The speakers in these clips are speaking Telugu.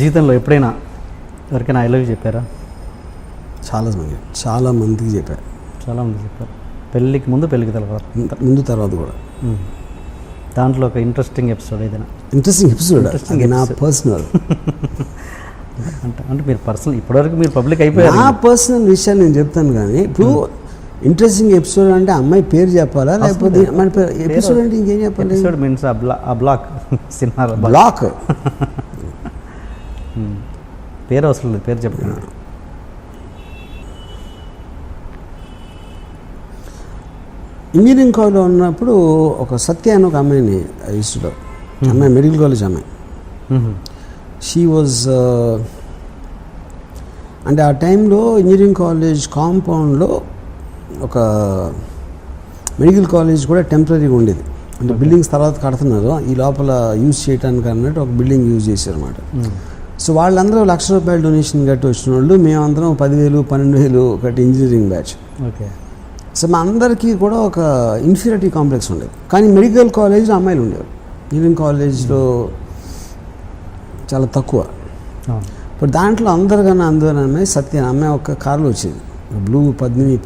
జీవితంలో ఎప్పుడైనా ఎవరికైనా ఐ లవ్ యూ చెప్పారా? చాలా మందికి చెప్పారు. చాలామంది చెప్పారు. పెళ్ళికి ముందు, పెళ్ళికి తర్వాత? ముందు తర్వాత కూడా. దాంట్లో ఒక ఇంట్రెస్టింగ్ ఎపిసోడ్ ఏదైనా? ఇంట్రెస్టింగ్ ఎపిసోడ్ అది నా పర్సనల్. అంటే మీరు పర్సనల్, ఇప్పటివరకు మీరు పబ్లిక్ అయిపోయారు. నా పర్సనల్ విషయాలు నేను చెప్తాను, కానీ ఇప్పుడు ఇంట్రెస్టింగ్ ఎపిసోడ్ అంటే అమ్మాయి పేరు చెప్పాలా, లేకపోతే మన పేరు? ఎపిసోడ్ అంటే ఇంకేం చెప్పాలి? ఎపిసోడ్ మీన్స్ ఆ బ్లాక్ సినిమా బ్లాక్ పేరు అవసరం లేదు, పేరు చెప్పండి. ఇంజనీరింగ్ కాలేజ్లో ఉన్నప్పుడు ఒక సత్య అని ఒక అమ్మాయిని ఇష్టం. అమ్మాయి మెడికల్ కాలేజ్ అమ్మాయి. షీ వాజ్ అంటే ఆ టైంలో ఇంజనీరింగ్ కాలేజ్ కాంపౌండ్లో ఒక మెడికల్ కాలేజ్ కూడా టెంపరీగా ఉండేది. అంటే బిల్డింగ్స్ తర్వాత కడుతున్నారు, ఈ లోపల యూజ్ చేయడానికి అన్నట్టు ఒక బిల్డింగ్ యూజ్ చేశారు అనమాట. సో వాళ్ళందరూ ₹1,00,000 డొనేషన్ కట్టి వచ్చిన వాళ్ళు, మేమందరం 10,000 12,000 కట్టి ఇంజనీరింగ్ బ్యాచ్. ఓకే. సో మా అందరికీ కూడా ఒక ఇన్ఫీరియారిటీ కాంప్లెక్స్ ఉండేది. కానీ మెడికల్ కాలేజ్లో అమ్మాయిలు ఉండేవారు, ఇంజనీరింగ్ కాలేజ్లో చాలా తక్కువ. ఇప్పుడు దాంట్లో అందరికన్నా అమ్మాయి సత్య అమ్మాయి ఒక కార్లో వచ్చేది, blue Padmini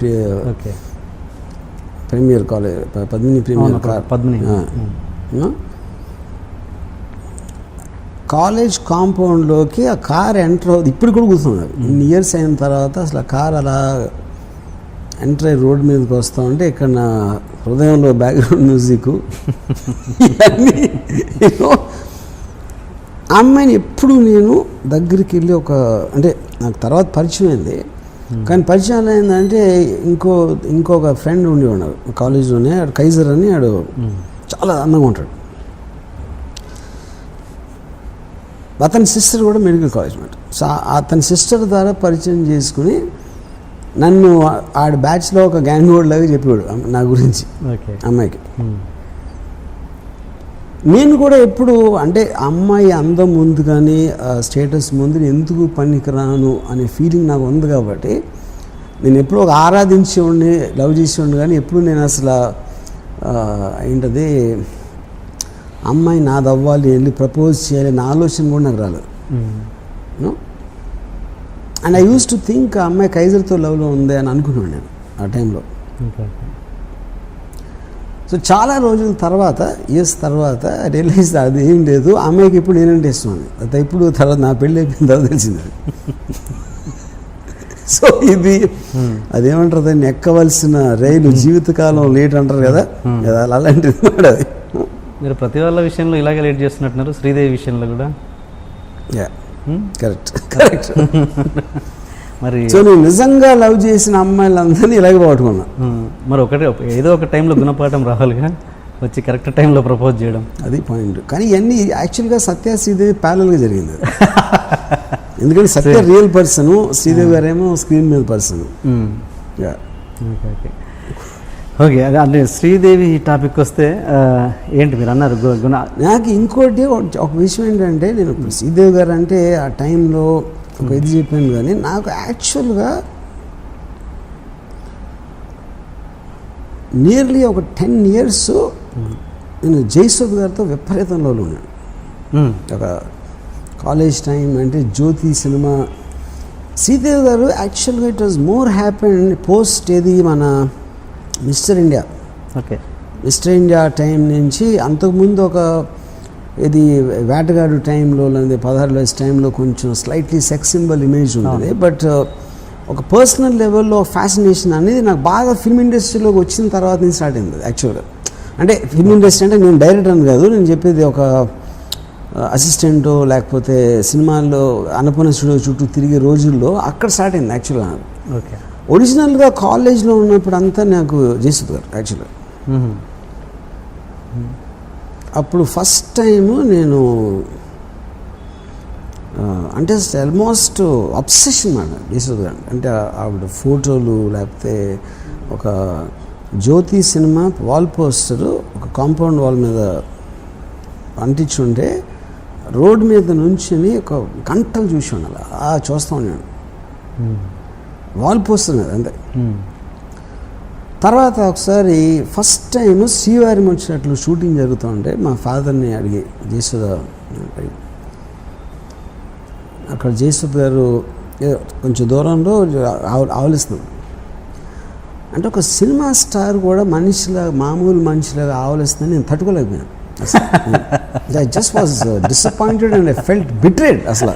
Premier college, Padmini Premier car. College కాంపౌండ్లోకి ఆ కార్ ఎంటర్ అవుతుంది. ఇప్పుడు కూడా కూర్చున్నారు, ఇన్ని ఇయర్స్ అయిన తర్వాత అసలు ఆ కార్ అలా ఎంటర్ అయ్యి రోడ్ మీదకి వస్తూ ఉంటే ఇక్కడ నా హృదయంలో బ్యాక్గ్రౌండ్ మ్యూజిక్ ఇవన్నీ. ఆ అమ్మాయిని ఎప్పుడు నేను దగ్గరికి వెళ్ళి అంటే నాకు తర్వాత పరిచయం అయింది, కానీ పరిచయం ఏంటంటే ఇంకొక ఫ్రెండ్ ఉండేవాడు కాలేజీలోనే, ఆడు కైజర్ అని, ఆడు చాలా అందంగా ఉంటాడు. అతని సిస్టర్ కూడా మెడికల్ కాలేజ్ అనమాట. సో అతని సిస్టర్ ద్వారా పరిచయం చేసుకుని నన్ను ఆడ బ్యాచ్లో ఒక గ్యాంగ్ ఓడ్ లాగా చెప్పాడు నా గురించి అమ్మాయికి. నేను కూడా ఎప్పుడు అంటే అమ్మాయి అందం ముందు కానీ స్టేటస్ ముందు ఎందుకు పనికిరాను అనే ఫీలింగ్ నాకు ఉంది, కాబట్టి నేను ఎప్పుడూ ఒక ఆరాధించేవాడిని, లవ్ చేసేవాడిని, కానీ ఎప్పుడు నేను అసలు ఏంటది అమ్మాయి నాది అవ్వాలి, వెళ్ళి ప్రపోజ్ చేయాలి నా ఆలోచన కూడా నాకు రాలేదు. And I use to think ఆ అమ్మాయి కైజర్తో లవ్లో ఉంది అని అనుకున్నాను నేను ఆ టైంలో. సో చాలా రోజుల తర్వాత, ఇయర్స్ తర్వాత రియలైజ్ అది ఏం లేదు, అమ్మాయికి ఇప్పుడు నేనంటే ఇష్టం అని. అది ఇప్పుడు తర్వాత నా పెళ్ళి అయిపోయిన తర్వాత తెలిసింది. సో ఇది అదేమంటారు, దాన్ని ఎక్కవలసిన రైలు జీవితకాలం లేట్ అంటారు కదా, అలాంటిది మాట అది. మీరు ప్రతి వాళ్ళ విషయంలో ఇలాగే లేట్ చేస్తున్నట్టున్నారు, శ్రీదేవి విషయంలో కూడా. కరెక్ట్. మరి సో నేను నిజంగా లవ్ చేసిన అమ్మాయిలందరినీ ఇలాగే పట్టుకున్నా. మరి ఏదో ఒక టైంలో గుణపాఠం రావాలిగా, వచ్చి కరెక్ట్ టైంలో ప్రపోజ్ చేయడం, అది పాయింట్. కానీ ఇవన్నీ యాక్చువల్గా సత్య శ్రీదేవి ప్యారల్గా జరిగింది. ఎందుకంటే సత్య రియల్ పర్సన్, శ్రీదేవి గారేమో స్క్రీన్ మీద పర్సన్. ఓకే, అంటే శ్రీదేవి టాపిక్ వస్తే ఏంటి మీరు అన్నారు గుణ. నాకు ఇంకోటి ఒక విషయం ఏంటంటే, నేను శ్రీదేవి గారు అంటే ఆ టైంలో ఒక ఇది చెప్పాను, కానీ నాకు యాక్చువల్గా నియర్లీ ఒక 10 years నేను జయసుధ్ గారితో విపరీతంలో ఉన్నాను. ఒక కాలేజ్ టైం అంటే జ్యోతి సినిమా. శ్రీదేవి గారు యాక్చువల్గా it was more happen post ఏది మన mister India. Okay, mister India time నుంచి అంతకుముందు ఒక ఇది వేటగాడు టైంలో లేదా 16 టైంలో కొంచెం స్లైట్లీ సెక్స్ సింబల్ ఇమేజ్ ఉంటుంది. బట్ ఒక పర్సనల్ లెవెల్లో ఫ్యాసినేషన్ అనేది నాకు బాగా ఫిల్మ్ ఇండస్ట్రీలోకి వచ్చిన తర్వాత నుంచి స్టార్ట్ అయింది యాక్చువల్గా. అంటే ఫిల్మ్ ఇండస్ట్రీ అంటే నేను డైరెక్టర్ అని కాదు, నేను చెప్పేది ఒక అసిస్టెంటో లేకపోతే సినిమాల్లో అన్నపూర్ణ స్టూడియో చుట్టూ తిరిగే రోజుల్లో అక్కడ స్టార్ట్ అయింది యాక్చువల్గా. ఓకే, ఒరిజినల్గా కాలేజ్లో ఉన్నప్పుడు అంతా నాకు జయసుధ్ గారు యాక్చువల్గా. అప్పుడు ఫస్ట్ టైము నేను అంటే ఆల్మోస్ట్ అబ్సెషన్ మాట జయసుధ్ గారు అంటే. ఆవిడ ఫోటోలు లేకపోతే ఒక జ్యోతి సినిమా వాల్ పోస్టరు ఒక కాంపౌండ్ వాల్ మీద అంటించుంటే రోడ్ మీద నుంచుని ఒక గంటలు చూసి ఉండాలి, చూస్తూ ఉన్నాను. వాల్ పోస్టర్ కదా అంతే. తర్వాత ఒకసారి ఫస్ట్ టైం శ్రీవారి వచ్చినట్లు షూటింగ్ జరుగుతూ ఉంటే మా ఫాదర్ని అడిగి జయసుధ అక్కడ జయసుద్ గారు కొంచెం దూరంలో ఆవలిస్తుంది. అంటే ఒక సినిమా స్టార్ కూడా మనిషిలాగా, మామూలు మనిషిలాగా ఆవలిస్తుందని నేను తట్టుకోలేకపోయాను. I just was disappointed and I felt betrayed అసలు.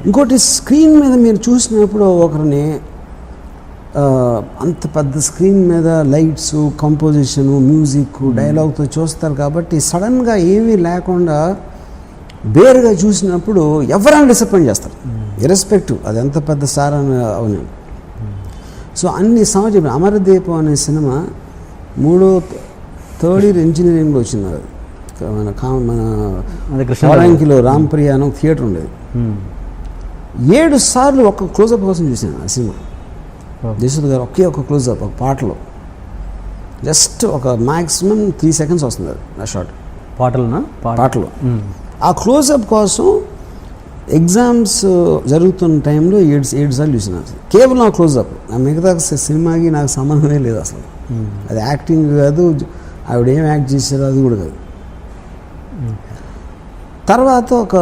ఇంకోటి, స్క్రీన్ మీద మీరు చూసినప్పుడు ఒకరిని అంత పెద్ద స్క్రీన్ మీద లైట్స్, కంపోజిషను, మ్యూజిక్, డైలాగ్తో చూస్తారు కాబట్టి సడన్గా ఏమీ లేకుండా బేరుగా చూసినప్పుడు ఎవరైనా డిసప్పాయింట్ చేస్తారు, ఇర్రెస్పెక్టివ్ అది ఎంత పెద్ద స్టార్ అని అవును. సో అన్ని సంవత్సరం అమరదీపం అనే సినిమా థర్డ్ ఇయర్ ఇంజనీరింగ్లో వచ్చింది. అది మన కృష్ణాంకిలో రాంప్రియ అని ఒక థియేటర్ ఉండేది. 7 సార్లు ఒక క్లోజప్ కోసం చూసాను ఆ సినిమా. జయసుద్ గారు ఒకే ఒక క్లోజప్, ఒక పాటలో జస్ట్ ఒక మ్యాక్సిమం 3 seconds వస్తుంది అది ఆ షాట్ పాటలో. ఆ క్లోజప్ కోసం ఎగ్జామ్స్ జరుగుతున్న టైంలో 7 సార్లు చూసినాను కేవలం ఆ క్లోజప్. నా మిగతా సినిమాకి నాకు సంబంధమే లేదు అసలు. అది యాక్టింగ్ కాదు, ఆవిడ ఏం యాక్ట్ చేశారో అది కూడా కాదు. తర్వాత ఒక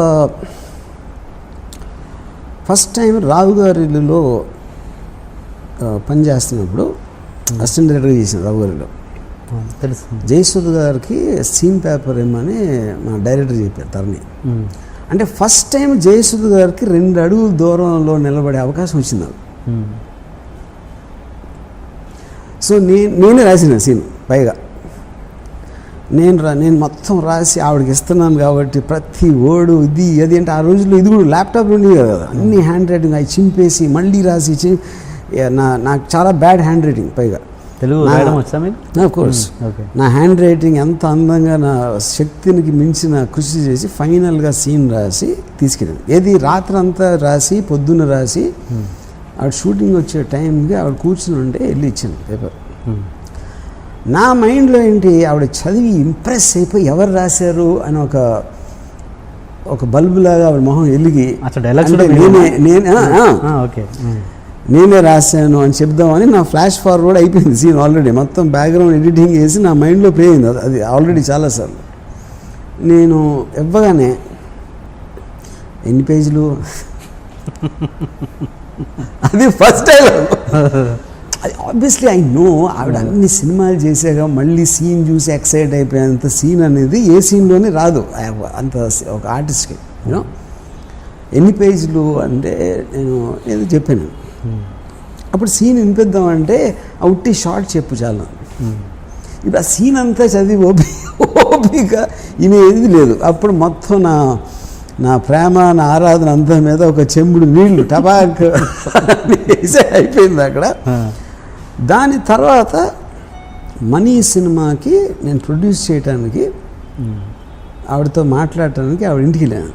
ఫస్ట్ టైం రావు గారి ఇల్లులో పనిచేస్తున్నప్పుడు అసిస్టెంట్ డైరెక్టర్గా చేసిన రావు గారిలో తెలుసు. జయసుద్ గారికి సీన్ పేపర్ ఏమని మా డైరెక్టర్ చెప్పారు తరణి. అంటే ఫస్ట్ టైం జయసుద్ గారికి 2 అడుగుల దూరంలో నిలబడే అవకాశం వచ్చింది నాకు. సో నేనే రాసిన సీన్. పైగా నేను మొత్తం రాసి ఆవిడకి ఇస్తున్నాను కాబట్టి ప్రతి వర్డు ఇది అది అంటే ఆ రోజుల్లో ఇది కూడా ల్యాప్టాప్ ఉండేది కదా, అన్ని హ్యాండ్ రైటింగ్ అవి చింపేసి మళ్ళీ రాసి నాకు చాలా బ్యాడ్ హ్యాండ్ రైటింగ్. పైగా తెలుగు రాయడం వచ్చా మీకు? Of course. నా హ్యాండ్ రైటింగ్ ఎంత అందంగా నా శక్తికి మించిన కృషి చేసి ఫైనల్గా సీన్ రాసి తీసుకెళ్ళింది. ఏది రాత్రంతా రాసి పొద్దున్న రాసి ఆవిడ షూటింగ్ వచ్చే టైంకి ఆవిడ కూర్చుని ఉంటే వెళ్ళి ఇచ్చాను పేపర్. నా మైండ్లో ఏంటి, ఆవిడ చదివి ఇంప్రెస్ అయిపోయి ఎవరు రాశారు అని ఒక బల్బులాగా ఆవిడ మొహం వెలిగి నేనే రాశాను అని చెప్దామని నా ఫ్లాష్ ఫార్వర్డ్ అయిపోయింది సీన్. ఆల్రెడీ మొత్తం బ్యాక్గ్రౌండ్ ఎడిటింగ్ చేసి నా మైండ్లో ప్లే అయింది అది ఆల్రెడీ చాలాసార్లు. నేను ఇవ్వగానే ఎన్ని పేజీలు అది ఫస్ట్ టైం. అది ఆబ్వియస్లీ ఐ నో ఆవిడ అన్ని సినిమాలు చేసాక మళ్ళీ సీన్ చూసి ఎక్సైట్ అయిపోయేంత సీన్ అనేది ఏ సీన్లోనే రాదు అంత ఒక ఆర్టిస్ట్కి. యూనో ఎన్ని పేజీలు అంటే నేను ఏదో చెప్పాను. అప్పుడు సీన్ వినిపిద్దామంటే అవుట్టి షార్ట్ చెప్పు చాలా. ఇప్పుడు ఆ సీన్ అంతా చదివి ఓపిక ఇనేది లేదు. అప్పుడు మొత్తం నా ప్రేమ, నా ఆరాధన అంతా మీద ఒక చెంబుడు నీళ్లు టబాక్ వేసే అయిపోయింది అక్కడ. దాని తర్వాత మనీ సినిమాకి నేను ప్రొడ్యూస్ చేయడానికి ఆవిడతో మాట్లాడటానికి ఆవిడ ఇంటికి వెళ్ళాను.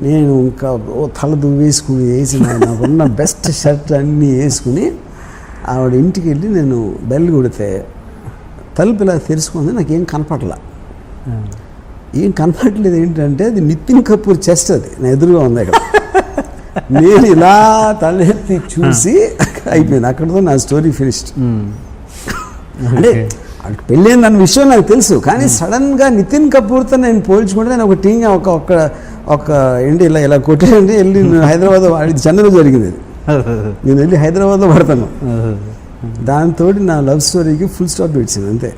నేను ఇంకా తల దువ్వేసుకుని వేసి నాకున్న బెస్ట్ షర్ట్ అన్నీ వేసుకుని ఆవిడ ఇంటికి వెళ్ళి నేను బెల్ కొడితే తలుపు ఇలా తెరుచుకుంది. నాకేం కనపడలా. ఏం కనపడలేదు ఏంటంటే అది నితిన్ కపూర్ చెస్ట్, అది నా ఎదురుగా ఉంది అక్కడ. నేను ఇలా తలెత్తి చూసి అయిపోయింది, అక్కడితో నా స్టోరీ ఫినిష్డ్. అంటే అక్కడికి పెళ్ళైందన్న విషయం నాకు తెలుసు, కానీ సడన్గా నితిన్ కపూర్తో నేను పోల్చుకుంటే నేను ఒక టీంగా ఒక ఏంటి ఇలా కొట్టేయండి వెళ్ళి హైదరాబాద్, అది చెన్నైలో జరిగింది. నేను వెళ్ళి హైదరాబాద్లో పడతాను. దాంతో నా లవ్ స్టోరీకి ఫుల్ స్టాప్ పెట్టాను అంతే.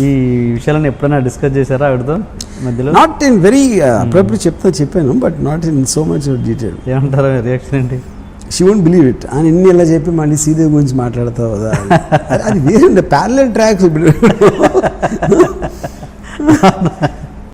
ఈ విషయాలను ఎప్పుడైనా డిస్కస్ చేశారా ఆవిడతో మధ్యలో? నాట్ ఇన్ వెరీ అప్పుడప్పుడు చెప్పాను, but not in so much detail. ఏమంటారు రియాక్షన్ ఏంటి? She won't believe it. అని ఇన్ని ఇలా చెప్పి మళ్ళీ శ్రీదేవి గురించి మాట్లాడతావు కదా, అది వేరే ప్యారలల్ ట్రాక్స్.